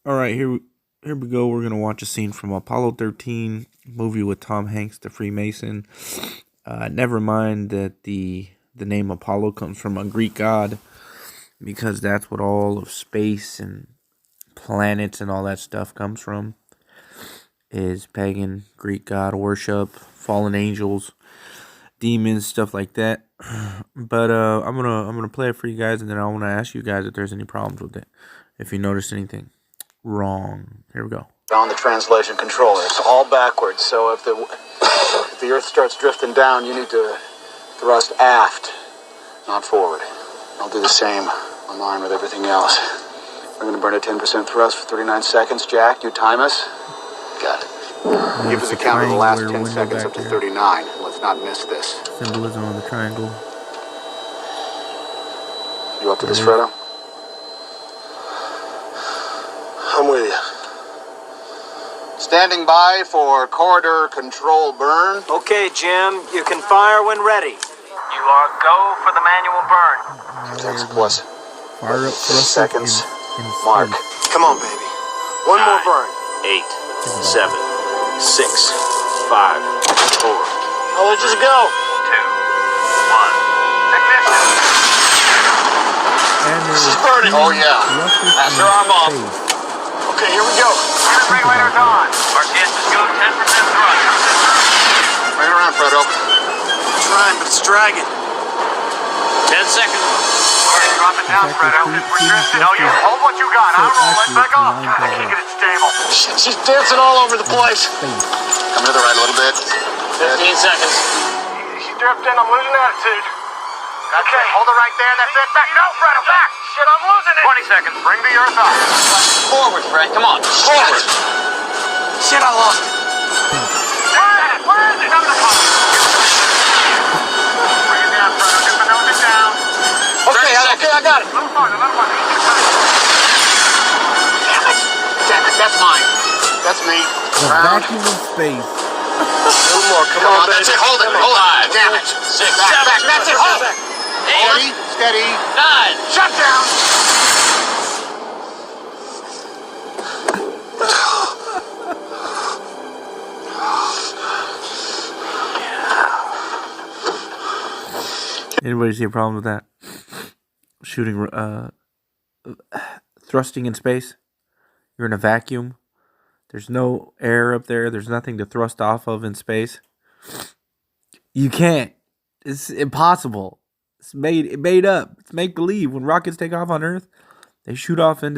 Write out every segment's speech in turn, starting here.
All right, here we go. We're gonna watch a scene from Apollo 13 movie with Tom Hanks, the Freemason. Never mind that the name Apollo comes from a Greek god, because that's what all of space and planets and all that stuff comes from. Is pagan Greek god worship, fallen angels, demons, stuff like that. But I'm gonna play it for you guys, and then I want to ask you guys if there's any problems with it. If you notice anything wrong, here we go. On the translation controller, it's all backwards. So if the Earth starts drifting down, you need to thrust aft, not forward. I'll do the same on mine with everything else. We're going to burn at 10% thrust for 39 seconds. Jack, you time us. Got it. Give us a count of the last 10 seconds up to 39. Let's not miss this. Symbolism on the triangle. You up to this, Fredo? I'm with you. Standing by for corridor control burn. Okay, Jim, you can fire when ready. You are go for the manual burn. 10 plus. Fire up 6 seconds. in Mark. Come on, baby. One more burn. 8, 7, 6, 5, 4, I'll let you go. 2, 1. Ignition. And This is burning. Oh, yeah. Master arm off. Okay, here we go. Unit regulators on. RTS is go 10% thrust. Bring it around, Fredo. Trying, but it's dragging. 10 seconds. Already dropping down, Fredo. We're drifting. No, you hold what you got. I'm rolling. Back off. I can't get it stable. Shit, she's dancing all over the place. Come to the right a little bit. 15 seconds. She's drifting. I'm losing attitude. Okay, hold it right there. That's it. Back. No, Fredo, back. Shit, I'm losing it. 20 seconds. Bring the Earth up. Forward, Fred. Come on. Forward. Shit, I lost it. Where is it? Come to the phone. Bring it down, Fredo. Get the nose down. Okay, I got it. A little farther, a little farther. Damn it. That's mine. That's me. The Round. vacuum of space. One more. Come on. That's it. Hold it. Hold it. Damn it. 6, Back. That's it. Hold it. 8, Steady. 9. Shut down. Anybody see a problem with that? Shooting, thrusting in space. You're in a vacuum. There's no air up there. There's nothing to thrust off of in space. You can't. It's impossible. It's made up. It's make believe. When rockets take off on Earth, they shoot off from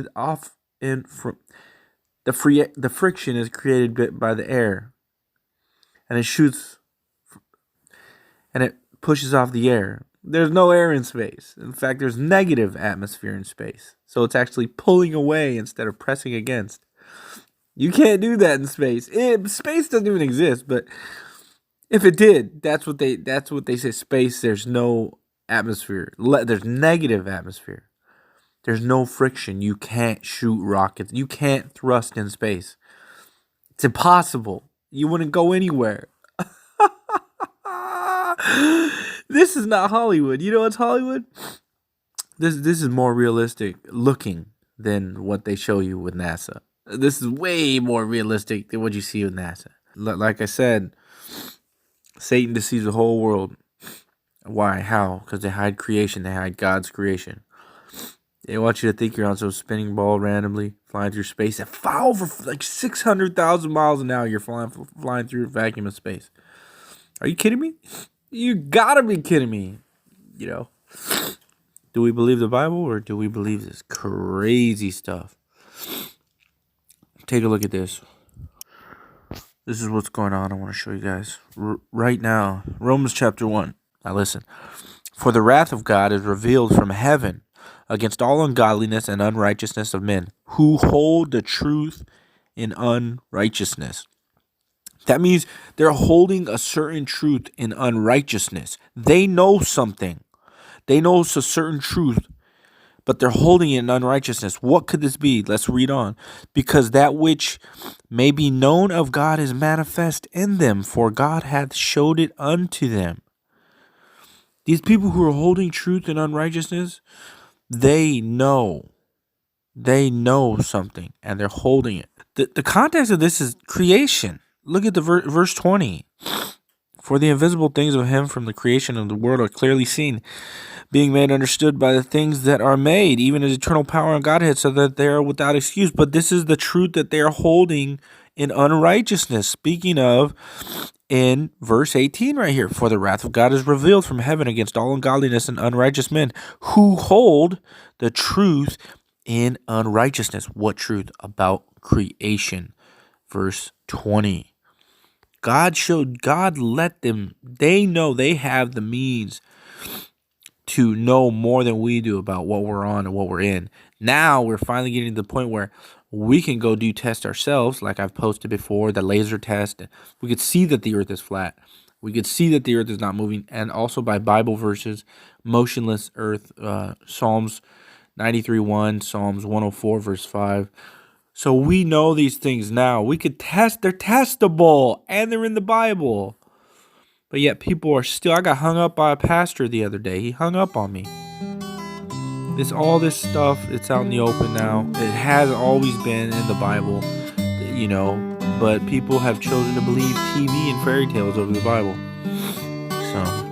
the friction is created by the air, and it shoots, and it pushes off the air. There's no air in space. In fact, there's negative atmosphere in space. So it's actually pulling away instead of pressing against. You can't do that in space. Space doesn't even exist, but if it did, that's what they say. Space, there's no atmosphere. There's negative atmosphere. There's no friction. You can't shoot rockets. You can't thrust in space. It's impossible. You wouldn't go anywhere. This is not Hollywood. You know what's Hollywood? This is more realistic looking than what they show you with NASA. This is way more realistic than what you see with NASA. Like I said, Satan deceives the whole world. Why? How? Because they hide creation. They hide God's creation. They want you to think you're on some spinning ball randomly flying through space. At over like 600,000 miles an hour, you're flying through a vacuum of space. Are you kidding me? You gotta be kidding me. You know, do we believe the Bible or do we believe this crazy stuff? Take a look at this. This is what's going on. I want to show you guys right now. Romans chapter 1. Now listen. For the wrath of God is revealed from heaven against all ungodliness and unrighteousness of men who hold the truth in unrighteousness. That means they're holding a certain truth in unrighteousness. They know something. They know it's a certain truth, but they're holding it in unrighteousness. What could this be? Let's read on. Because that which may be known of God is manifest in them, for God hath showed it unto them. These people who are holding truth in unrighteousness, they know They know something and they're holding it. The context of this is creation. Look at the verse 20. For the invisible things of him from the creation of the world are clearly seen, being made understood by the things that are made, even his eternal power and Godhead, so that they are without excuse. But this is the truth that they are holding in unrighteousness. Speaking of in verse 18 right here, for the wrath of God is revealed from heaven against all ungodliness and unrighteous men who hold the truth in unrighteousness. What truth? About creation. Verse 20. God let them, they know they have the means to know more than we do about what we're on and what we're in. Now we're finally getting to the point where we can go do tests ourselves, like I've posted before, the laser test. We could see that the earth is flat. We could see that the earth is not moving, and also by Bible verses, motionless earth, Psalms 93:1, Psalms 104, verse 5. So we know these things now. We could test, they're testable, and they're in the Bible. But yet people are still, I got hung up by a pastor the other day. He hung up on me. All this stuff, it's out in the open now. It has always been in the Bible, but people have chosen to believe TV and fairy tales over the Bible. So